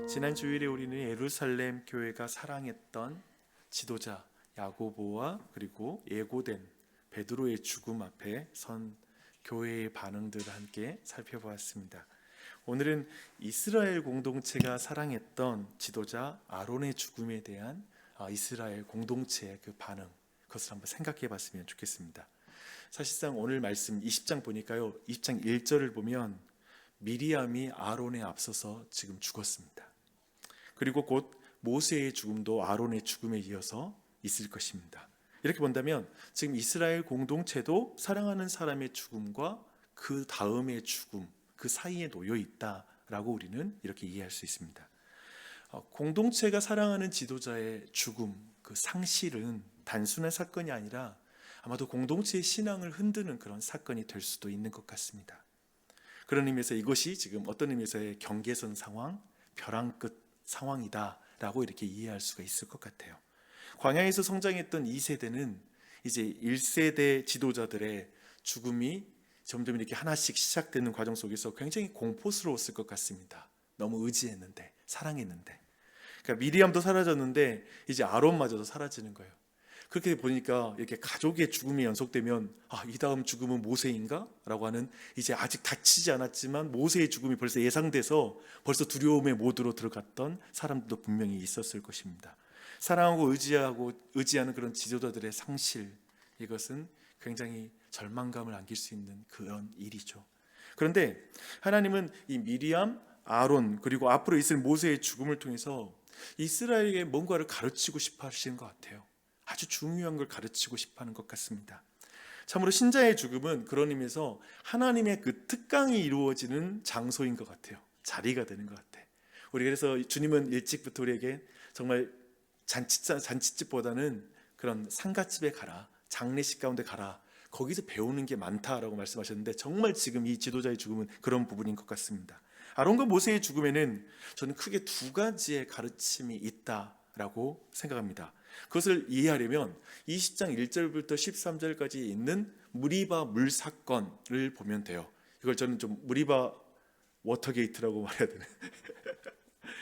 지난 주일에 우리는 예루살렘 교회가 사랑했던 지도자 야고보와 그리고 예고된 베드로의 죽음 앞에 선 교회의 반응들을 함께 살펴보았습니다. 오늘은 이스라엘 공동체가 사랑했던 지도자 아론의 죽음에 대한 이스라엘 공동체의 그 반응, 그것을 한번 생각해 봤으면 좋겠습니다. 사실상 오늘 말씀 20장 보니까요, 20장 1절을 보면 미리암이 아론에 앞서서 지금 죽었습니다. 그리고 곧 모세의 죽음도 아론의 죽음에 이어서 있을 것입니다. 이렇게 본다면 지금 이스라엘 공동체도 사랑하는 사람의 죽음과 그 다음의 죽음, 그 사이에 놓여 있다라고 우리는 이렇게 이해할 수 있습니다. 공동체가 사랑하는 지도자의 죽음, 그 상실은 단순한 사건이 아니라 아마도 공동체의 신앙을 흔드는 그런 사건이 될 수도 있는 것 같습니다. 그런 의미에서 이것이 지금 어떤 의미에서의 경계선 상황, 벼랑 끝 상황이다라고 이렇게 이해할 수가 있을 것 같아요. 광야에서 성장했던 2세대는 이제 1세대 지도자들의 죽음이 점점 이렇게 하나씩 시작되는 과정 속에서 굉장히 공포스러웠을 것 같습니다. 너무 의지했는데, 사랑했는데. 그러니까 미리암도 사라졌는데 이제 아론마저도 사라지는 거예요. 그렇게 보니까 이렇게 가족의 죽음이 연속되면 이 다음 죽음은 모세인가? 라고 하는, 이제 아직 닥치지 않았지만 모세의 죽음이 벌써 예상돼서 벌써 두려움의 모드로 들어갔던 사람들도 분명히 있었을 것입니다. 사랑하고 의지하는 그런 지도자들의 상실, 이것은 굉장히 절망감을 안길 수 있는 그런 일이죠. 그런데 하나님은 이 미리암, 아론, 그리고 앞으로 있을 모세의 죽음을 통해서 이스라엘에게 뭔가를 가르치고 싶어 하시는 것 같아요. 아주 중요한 걸 가르치고 싶어 하는 것 같습니다. 참으로 신자의 죽음은 그런 의미에서 하나님의 그 특강이 이루어지는 장소인 것 같아요. 자리가 되는 것 같아. 우리 그래서 주님은 일찍부터 우리에게 정말 잔치집보다는 그런 상가집에 가라, 장례식 가운데 가라, 거기서 배우는 게 많다라고 말씀하셨는데, 정말 지금 이 지도자의 죽음은 그런 부분인 것 같습니다. 아론과 모세의 죽음에는 저는 크게 두 가지의 가르침이 있다라고 생각합니다. 그것을 이해하려면 20장 1절부터 13절까지 있는 무리바 물 사건을 보면 돼요. 이걸 저는 좀 무리바 워터게이트라고 말해야 되나?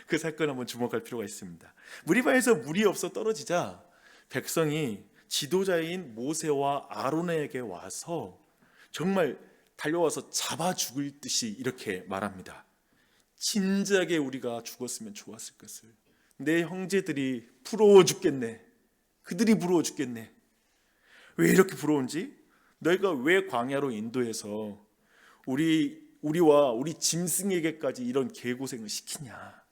그 사건 한번 주목할 필요가 있습니다. 무리바에서 물이 없어 떨어지자 백성이 지도자인 모세와 아론에게 와서 정말 달려와서 잡아 죽을 듯이 이렇게 말합니다. 진작에 우리가 죽었으면 좋았을 것을. 내 형제들이 부러워 죽겠네. 그들이 부러워 죽겠네. 왜 이렇게 부러운지? 너희가 왜 광야로 인도해서 우리와 우리 짐승에게까지 이런 개고생을 시키냐?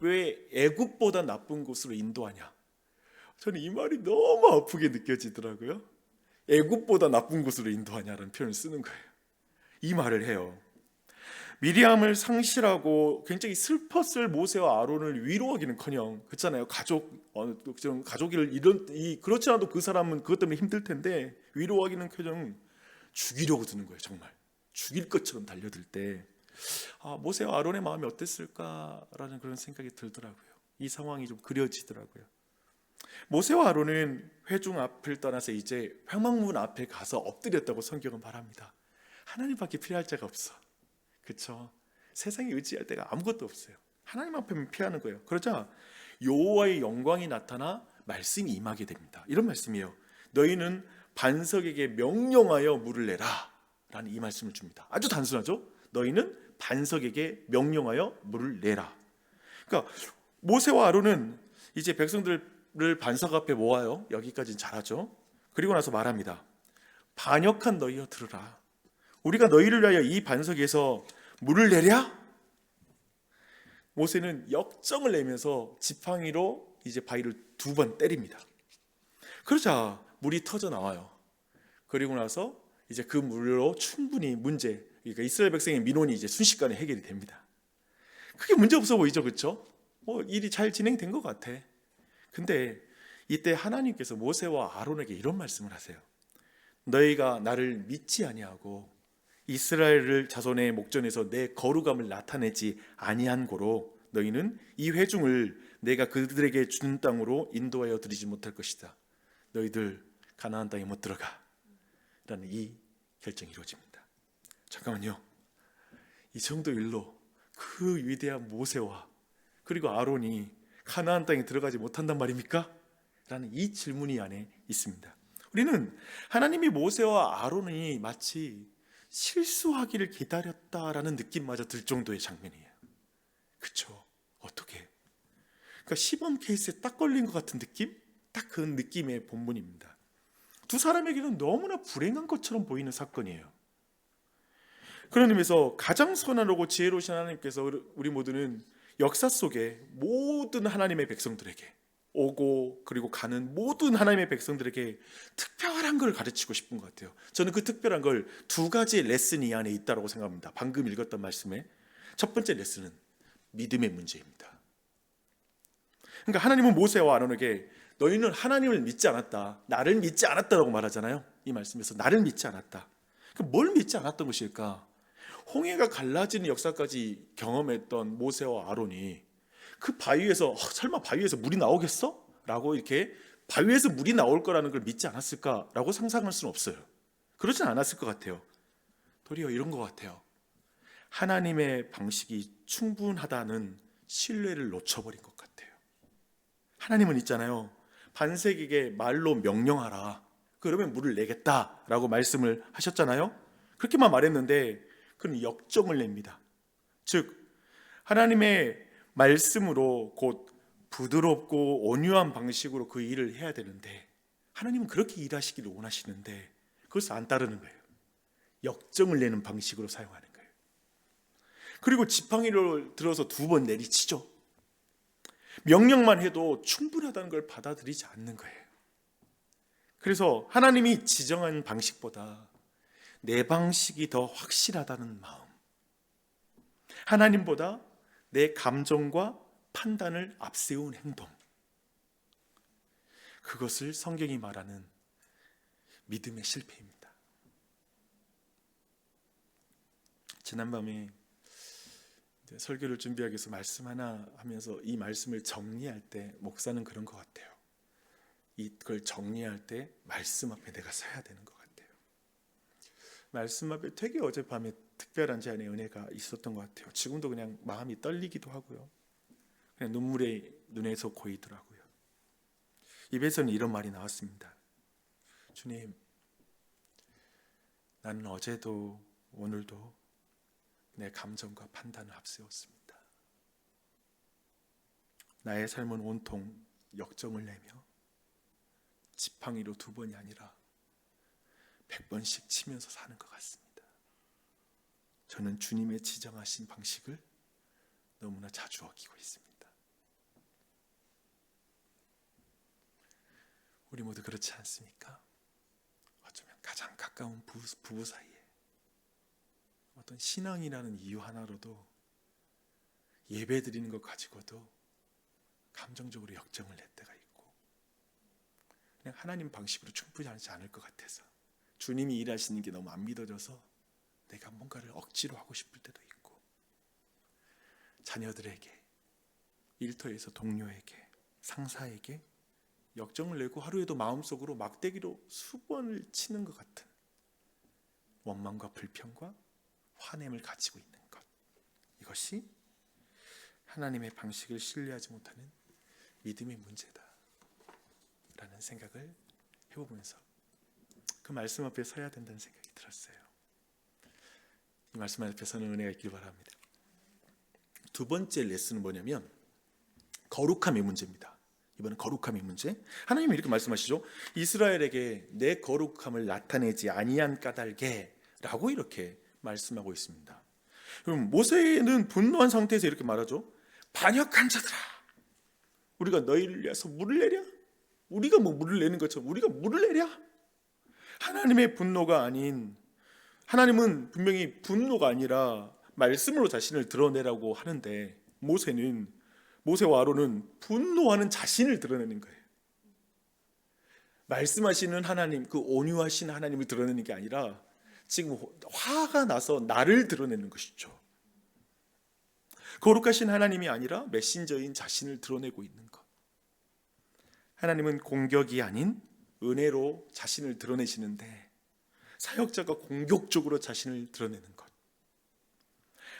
왜 애굽보다 나쁜 곳으로 인도하냐? 저는 이 말이 너무 아프게 느껴지더라고요. 애굽보다 나쁜 곳으로 인도하냐라는 표현을 쓰는 거예요. 이 말을 해요. 미리암을 상실하고 굉장히 슬펐을 모세와 아론을 위로하기는커녕, 그렇잖아요. 가족을 그렇지 않아도 그 사람은 그것 때문에 힘들 텐데 위로하기는커녕 죽이려고 드는 거예요. 정말 죽일 것처럼 달려들 때 모세와 아론의 마음이 어땠을까라는 그런 생각이 들더라고요. 이 상황이 좀 그려지더라고요. 모세와 아론은 회중 앞을 떠나서 이제 회막문 앞에 가서 엎드렸다고 성경은 말합니다. 하나님밖에 필요할 자가 없어. 그렇죠? 세상에 의지할 데가 아무것도 없어요. 하나님 앞에만 피하는 거예요. 그러자 여호와의 영광이 나타나 말씀이 임하게 됩니다. 이런 말씀이에요. 너희는 반석에게 명령하여 물을 내라 라는 이 말씀을 줍니다. 아주 단순하죠? 너희는 반석에게 명령하여 물을 내라. 그러니까 모세와 아론은 이제 백성들을 반석 앞에 모아요. 여기까지는 잘하죠. 그리고 나서 말합니다. 반역한 너희여 들으라. 우리가 너희를 위하여 이 반석에서 물을 내랴? 모세는 역정을 내면서 지팡이로 이제 바위를 2번 때립니다. 그러자 물이 터져 나와요. 그리고 나서 이제 그 물로 충분히 그러니까 이스라엘 백성의 민원이 이제 순식간에 해결이 됩니다. 그게 문제 없어 보이죠, 그렇죠? 일이 잘 진행된 것 같아. 근데 이때 하나님께서 모세와 아론에게 이런 말씀을 하세요. 너희가 나를 믿지 아니하고 이스라엘을 자손의 목전에서 내 거룩함을 나타내지 아니한 고로 너희는 이 회중을 내가 그들에게 주는 땅으로 인도하여 드리지 못할 것이다. 너희들 가나안 땅에 못 들어가 라는 이 결정이 이루어집니다. 잠깐만요. 이 정도 일로 그 위대한 모세와 그리고 아론이 가나안 땅에 들어가지 못한단 말입니까? 라는 이 질문이 안에 있습니다. 우리는 하나님이 모세와 아론이 마치 실수하기를 기다렸다라는 느낌마저 들 정도의 장면이에요. 그쵸? 어떻게? 그러니까 시범 케이스에 딱 걸린 것 같은 느낌? 딱 그 느낌의 본문입니다. 두 사람에게는 너무나 불행한 것처럼 보이는 사건이에요. 그런 의미에서 가장 선하고 지혜로우신 하나님께서 우리 모두는 역사 속에 모든 하나님의 백성들에게 오고 그리고 가는 모든 하나님의 백성들에게 특별한 걸 가르치고 싶은 것 같아요. 저는 그 특별한 걸 두 가지의 레슨이 이 안에 있다고 생각합니다. 방금 읽었던 말씀에 첫 번째 레슨은 믿음의 문제입니다. 그러니까 하나님은 모세와 아론에게 너희는 하나님을 믿지 않았다, 나를 믿지 않았다라고 말하잖아요. 이 말씀에서 나를 믿지 않았다. 뭘 믿지 않았던 것일까? 홍해가 갈라지는 역사까지 경험했던 모세와 아론이 그 바위에서 설마 바위에서 물이 나오겠어? 라고 이렇게 바위에서 물이 나올 거라는 걸 믿지 않았을까라고 상상할 수는 없어요. 그러진 않았을 것 같아요. 도리어 이런 것 같아요. 하나님의 방식이 충분하다는 신뢰를 놓쳐버린 것 같아요. 하나님은 있잖아요. 반석에게 말로 명령하라. 그러면 물을 내겠다라고 말씀을 하셨잖아요. 그렇게만 말했는데 그는 역정을 냅니다. 즉 하나님의 말씀으로 곧 부드럽고 온유한 방식으로 그 일을 해야 되는데 하나님은 그렇게 일하시기를 원하시는데 그것을 안 따르는 거예요. 역정을 내는 방식으로 사용하는 거예요. 그리고 지팡이를 들어서 두 번 내리치죠. 명령만 해도 충분하다는 걸 받아들이지 않는 거예요. 그래서 하나님이 지정한 방식보다 내 방식이 더 확실하다는 마음, 하나님보다 내 감정과 판단을 앞세운 행동, 그것을 성경이 말하는 믿음의 실패입니다. 지난밤에 설교를 준비하기 위해서 말씀 하나 하면서 이 말씀을 정리할 때 목사는 그런 것 같아요. 이걸 정리할 때 말씀 앞에 내가 서야 되는 것 같아요. 말씀 앞에 되게 어젯밤에 특별한 제 안에 은혜가 있었던 것 같아요. 지금도 그냥 마음이 떨리기도 하고요. 그냥 눈물이 눈에서 고이더라고요. 입에서는 이런 말이 나왔습니다. 주님, 나는 어제도 오늘도 내 감정과 판단을 앞세웠습니다. 나의 삶은 온통 역정을 내며 지팡이로 두 번이 아니라 100번씩 치면서 사는 것 같습니다. 저는 주님의 지정하신 방식을 너무나 자주 어기고 있습니다. 우리 모두 그렇지 않습니까? 어쩌면 가장 가까운 부부 사이에 어떤 신앙이라는 이유 하나로도 예배 드리는 것 가지고도 감정적으로 역정을 낼 때가 있고 그냥 하나님 방식으로 충분하지 않을 것 같아서 주님이 일하시는 게 너무 안 믿어져서 내가 뭔가를 억지로 하고 싶을 때도 있고 자녀들에게, 일터에서 동료에게, 상사에게 역정을 내고 하루에도 마음속으로 막대기로 수번을 치는 것 같은 원망과 불평과 화냄을 가지고 있는 것, 이것이 하나님의 방식을 신뢰하지 못하는 믿음의 문제다 라는 생각을 해보면서 그 말씀 앞에 서야 된다는 생각이 들었어요. 이 말씀 앞에 서는 은혜가 있길 바랍니다. 두 번째 레슨은 뭐냐면 거룩함의 문제입니다. 이번엔 거룩함의 문제. 하나님이 이렇게 말씀하시죠. 이스라엘에게 내 거룩함을 나타내지 아니한 까닭에 라고 이렇게 말씀하고 있습니다. 그럼 모세는 분노한 상태에서 이렇게 말하죠. 반역한 자들아, 우리가 너희를 위해서 물을 내랴? 우리가 뭐 물을 내는 것처럼 우리가 물을 내랴? 하나님의 분노가 아닌, 하나님은 분명히 분노가 아니라 말씀으로 자신을 드러내라고 하는데 모세와 아론은 분노하는 자신을 드러내는 거예요. 말씀하시는 하나님, 그 온유하신 하나님을 드러내는 게 아니라 지금 화가 나서 나를 드러내는 것이죠. 거룩하신 하나님이 아니라 메신저인 자신을 드러내고 있는 것. 하나님은 공격이 아닌 은혜로 자신을 드러내시는데 사역자가 공격적으로 자신을 드러내는 것.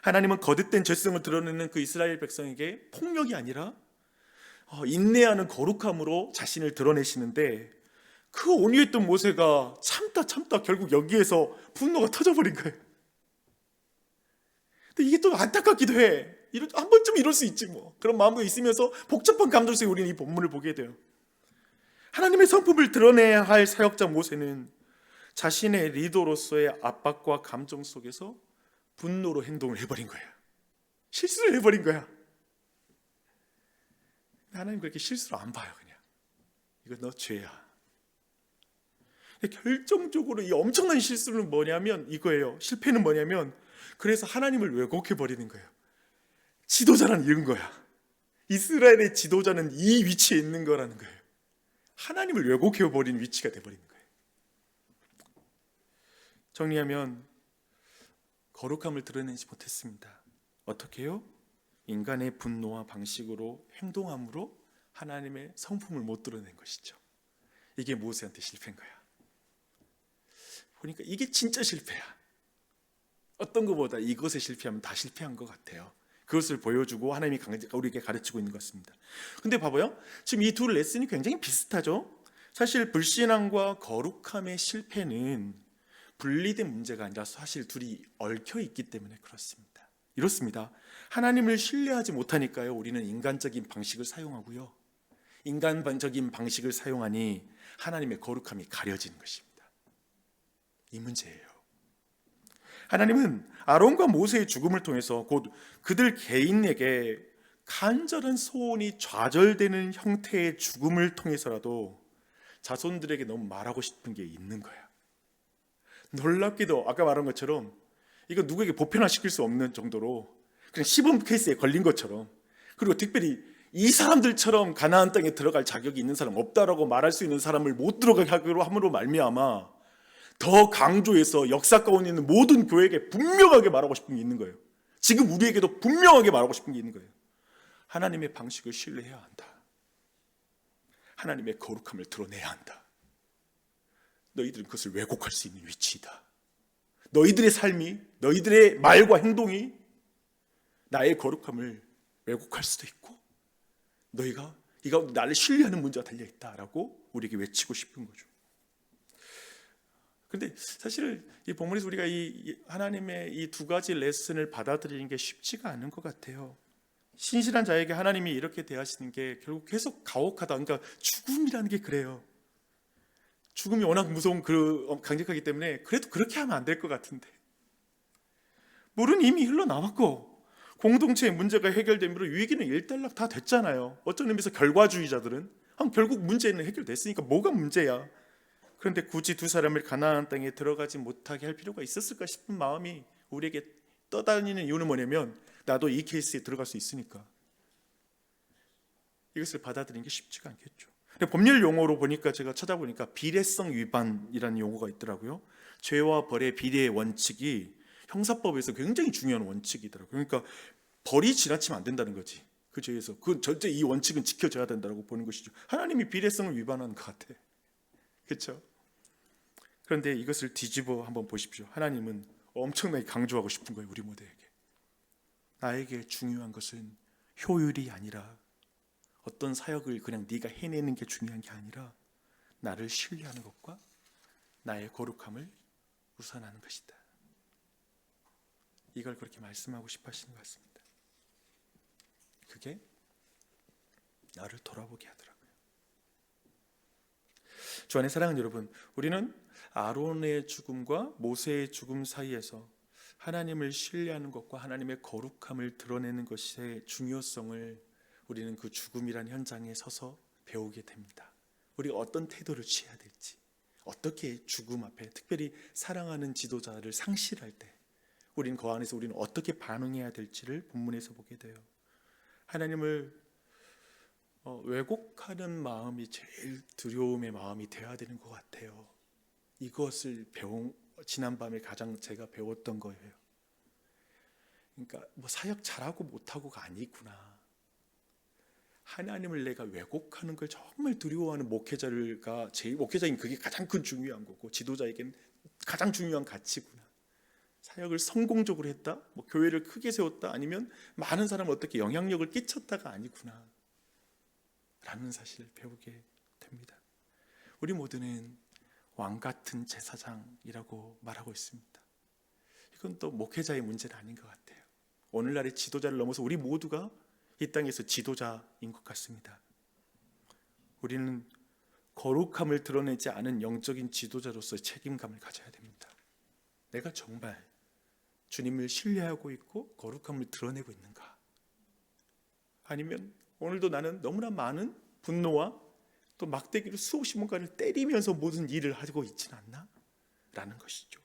하나님은 거듭된 죄성을 드러내는 그 이스라엘 백성에게 폭력이 아니라 인내하는 거룩함으로 자신을 드러내시는데, 그 온유했던 모세가 참다 결국 여기에서 분노가 터져버린 거예요. 근데 이게 또 안타깝기도 해. 한 번쯤 이럴 수 있지 뭐. 그런 마음도 있으면서 복잡한 감정 속에 우리는 이 본문을 보게 돼요. 하나님의 성품을 드러내야 할 사역자 모세는 자신의 리더로서의 압박과 감정 속에서 분노로 행동을 해버린 거야. 실수를 해버린 거야. 하나님 그렇게 실수를 안 봐요. 그냥 이거 너 죄야. 결정적으로 이 엄청난 실수는 뭐냐면 이거예요. 실패는 뭐냐면, 그래서 하나님을 왜곡해버리는 거예요. 지도자는 이런 거야. 이스라엘의 지도자는 이 위치에 있는 거라는 거예요. 하나님을 왜곡해버린 위치가 돼버리는 거예요. 정리하면 거룩함을 드러내지 못했습니다. 어떻게 해요? 인간의 분노와 방식으로 행동함으로 하나님의 성품을 못 드러낸 것이죠. 이게 모세한테 실패인 거야. 보니까 이게 진짜 실패야. 어떤 것보다 이것에 실패하면 다 실패한 것 같아요. 그것을 보여주고 하나님이 우리에게 가르치고 있는 것 같습니다. 근데 봐봐요. 지금 이 두 레슨이 굉장히 비슷하죠. 사실 불신앙과 거룩함의 실패는 분리된 문제가 아니라 사실 둘이 얽혀 있기 때문에 그렇습니다. 이렇습니다. 하나님을 신뢰하지 못하니까요, 우리는 인간적인 방식을 사용하고요, 인간적인 방식을 사용하니 하나님의 거룩함이 가려지는 것입니다. 이 문제예요. 하나님은 아론과 모세의 죽음을 통해서 곧 그들 개인에게 간절한 소원이 좌절되는 형태의 죽음을 통해서라도 자손들에게 너무 말하고 싶은 게 있는 거야. 놀랍게도 아까 말한 것처럼 이거 누구에게 보편화시킬 수 없는 정도로 그냥 시범 케이스에 걸린 것처럼, 그리고 특별히 이 사람들처럼 가나안 땅에 들어갈 자격이 있는 사람 없다라고 말할 수 있는 사람을 못 들어가게 하기로 함으로 말미암아 더 강조해서 역사 가운데 있는 모든 교회에게 분명하게 말하고 싶은 게 있는 거예요. 지금 우리에게도 분명하게 말하고 싶은 게 있는 거예요. 하나님의 방식을 신뢰해야 한다. 하나님의 거룩함을 드러내야 한다. 너희들은 그것을 왜곡할 수 있는 위치이다. 너희들의 삶이, 너희들의 말과 행동이 나의 거룩함을 왜곡할 수도 있고, 너희가 이가 나를 신뢰하는 문제가 달려있다라고 우리에게 외치고 싶은 거죠. 그런데 사실 이 본문에서 우리가 이 하나님의 이 두 가지 레슨을 받아들이는 게 쉽지가 않은 것 같아요. 신실한 자에게 하나님이 이렇게 대하시는 게 결국 계속 가혹하다. 그러니까 죽음이라는 게 그래요. 죽음이 워낙 무서운 강력하기 때문에 그래도 그렇게 하면 안 될 것 같은데, 물은 이미 흘러나왔고 공동체의 문제가 해결됨으로 위기는 일단락 다 됐잖아요. 어떤 의미에서 결과주의자들은 결국 문제는 해결됐으니까 뭐가 문제야. 그런데 굳이 두 사람을 가나안 땅에 들어가지 못하게 할 필요가 있었을까 싶은 마음이 우리에게 떠다니는 이유는 뭐냐면, 나도 이 케이스에 들어갈 수 있으니까. 이것을 받아들이는 게 쉽지가 않겠죠. 법률 용어로 보니까, 제가 찾아보니까 비례성 위반이라는 용어가 있더라고요. 죄와 벌의 비례의 원칙이 형사법에서 굉장히 중요한 원칙이더라고요. 그러니까 벌이 지나치면 안 된다는 거지. 그 죄에서 절대 이 원칙은 지켜져야 된다고 보는 것이죠. 하나님이 비례성을 위반하는 것 같아. 그렇죠? 그런데 이것을 뒤집어 한번 보십시오. 하나님은 엄청나게 강조하고 싶은 거예요. 우리 모두에게. 나에게 중요한 것은 효율이 아니라, 어떤 사역을 그냥 네가 해내는 게 중요한 게 아니라 나를 신뢰하는 것과 나의 거룩함을 우선하는 것이다. 이걸 그렇게 말씀하고 싶어 하시는 것 같습니다. 그게 나를 돌아보게 하더라고요. 주 안에 사랑하는 여러분, 우리는 아론의 죽음과 모세의 죽음 사이에서 하나님을 신뢰하는 것과 하나님의 거룩함을 드러내는 것의 중요성을 우리는 그 죽음이란 현장에 서서 배우게 됩니다. 우리가 어떤 태도를 취해야 될지, 어떻게 죽음 앞에, 특별히 사랑하는 지도자를 상실할 때 우리는 그 안에서 우리는 어떻게 반응해야 될지를 본문에서 보게 돼요. 하나님을 왜곡하는 마음이 제일 두려움의 마음이 되어야 되는 것 같아요. 이것을 지난밤에 가장 제가 배웠던 거예요. 그러니까 사역 잘하고 못하고가 아니구나. 하나님을 내가 왜곡하는 걸 정말 두려워하는 목회자인 그게 가장 큰 중요한 거고, 지도자에게는 가장 중요한 가치구나. 사역을 성공적으로 했다, 뭐 교회를 크게 세웠다, 아니면 많은 사람을 어떻게 영향력을 끼쳤다가 아니구나 라는 사실을 배우게 됩니다. 우리 모두는 왕 같은 제사장이라고 말하고 있습니다. 이건 또 목회자의 문제는 아닌 것 같아요. 오늘날의 지도자를 넘어서 우리 모두가 이 땅에서 지도자인 것 같습니다. 우리는 거룩함을 드러내지 않은 영적인 지도자로서의 책임감을 가져야 됩니다. 내가 정말 주님을 신뢰하고 있고 거룩함을 드러내고 있는가? 아니면 오늘도 나는 너무나 많은 분노와 또 막대기로 수없이 뭔가를 때리면서 모든 일을 하고 있지는 않나? 라는 것이죠.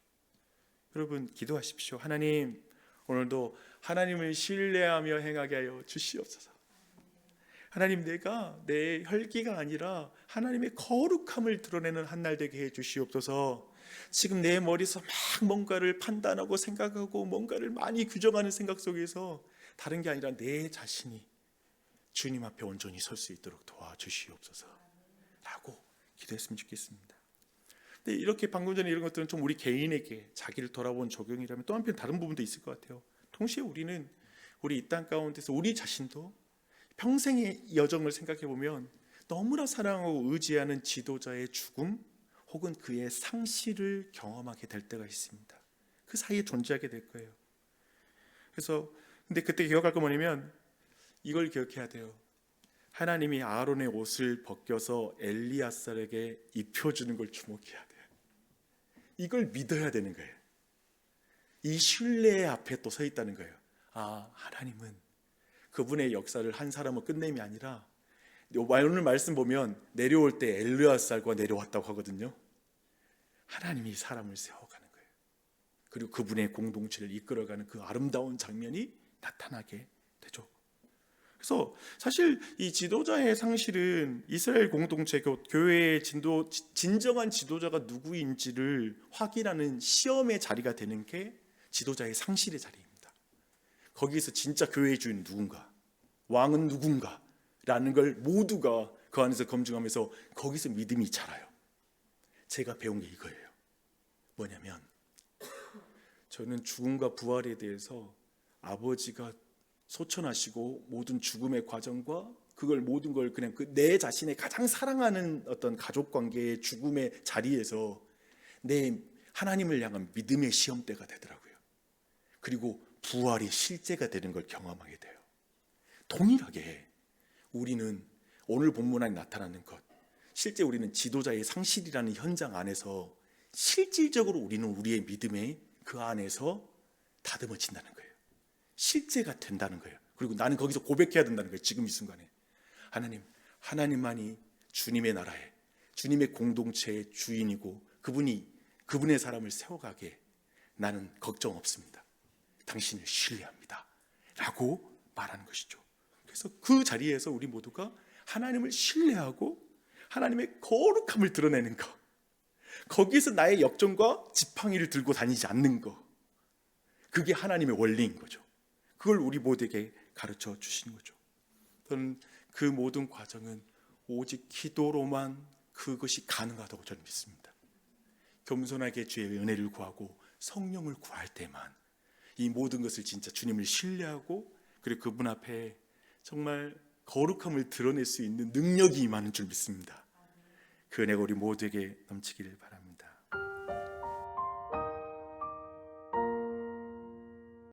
여러분 기도하십시오. 하나님, 오늘도 하나님을 신뢰하며 행하게 하여 주시옵소서. 하나님, 내가 내 혈기가 아니라 하나님의 거룩함을 드러내는 한 날 되게 해 주시옵소서. 지금 내 머리에서 막 뭔가를 판단하고 생각하고 뭔가를 많이 규정하는 생각 속에서 다른 게 아니라 내 자신이 주님 앞에 온전히 설 수 있도록 도와주시옵소서 라고 기도했으면 좋겠습니다. 근데 이렇게 방금 전에 이런 것들은 좀 우리 개인에게 자기를 돌아본 적용이라면 또 한편 다른 부분도 있을 것 같아요. 동시에 우리는 우리 이 땅 가운데서 우리 자신도 평생의 여정을 생각해 보면 너무나 사랑하고 의지하는 지도자의 죽음 혹은 그의 상실을 경험하게 될 때가 있습니다. 그 사이에 존재하게 될 거예요. 그래서 근데 그때 기억할 거 뭐냐면 이걸 기억해야 돼요. 하나님이 아론의 옷을 벗겨서 엘리야살에게 입혀주는 걸 주목해야 돼요. 이걸 믿어야 되는 거예요. 이 신뢰의 앞에 또 서 있다는 거예요. 아, 하나님은 그분의 역사를 한 사람은 끝냄이 아니라 오늘 말씀 보면 내려올 때 엘리야살과 내려왔다고 하거든요. 하나님이 사람을 세워가는 거예요. 그리고 그분의 공동체를 이끌어가는 그 아름다운 장면이 나타나게 되죠. 그래서 사실 이 지도자의 상실은 이스라엘 공동체 교회의 진정한 지도자가 누구인지를 확인하는 시험의 자리가 되는 게 지도자의 상실의 자리입니다. 거기에서 진짜 교회의 주인은 누군가, 왕은 누군가 라는 걸 모두가 그 안에서 검증하면서 거기서 믿음이 자라요. 제가 배운 게 이거예요. 뭐냐면 저는 죽음과 부활에 대해서 아버지가 소천하시고 모든 죽음의 과정과 그걸 모든 걸 그냥 내 자신의 가장 사랑하는 어떤 가족 관계의 죽음의 자리에서 내 하나님을 향한 믿음의 시험대가 되더라고요. 그리고 부활이 실제가 되는 걸 경험하게 돼요. 동일하게 우리는 오늘 본문 안에 나타나는 것, 실제 우리는 지도자의 상실이라는 현장 안에서 실질적으로 우리는 우리의 믿음에 그 안에서 다듬어진다는 거예요. 실제가 된다는 거예요. 그리고 나는 거기서 고백해야 된다는 거예요. 지금 이 순간에 하나님, 하나님만이 주님의 나라에, 주님의 공동체의 주인이고 그분의 사람을 세워가게 나는 걱정 없습니다. 당신을 신뢰합니다 라고 말하는 것이죠. 그래서 그 자리에서 우리 모두가 하나님을 신뢰하고 하나님의 거룩함을 드러내는 것, 거기에서 나의 역정과 지팡이를 들고 다니지 않는 것, 그게 하나님의 원리인 거죠. 그걸 우리 모두에게 가르쳐 주시는 거죠. 저는 그 모든 과정은 오직 기도로만 그것이 가능하다고 저는 믿습니다. 겸손하게 주의 은혜를 구하고 성령을 구할 때만 이 모든 것을 진짜 주님을 신뢰하고 그리고 그분 앞에 정말 거룩함을 드러낼 수 있는 능력이 임하는 줄 믿습니다. 그 은혜가 우리 모두에게 넘치기를 바랍니다.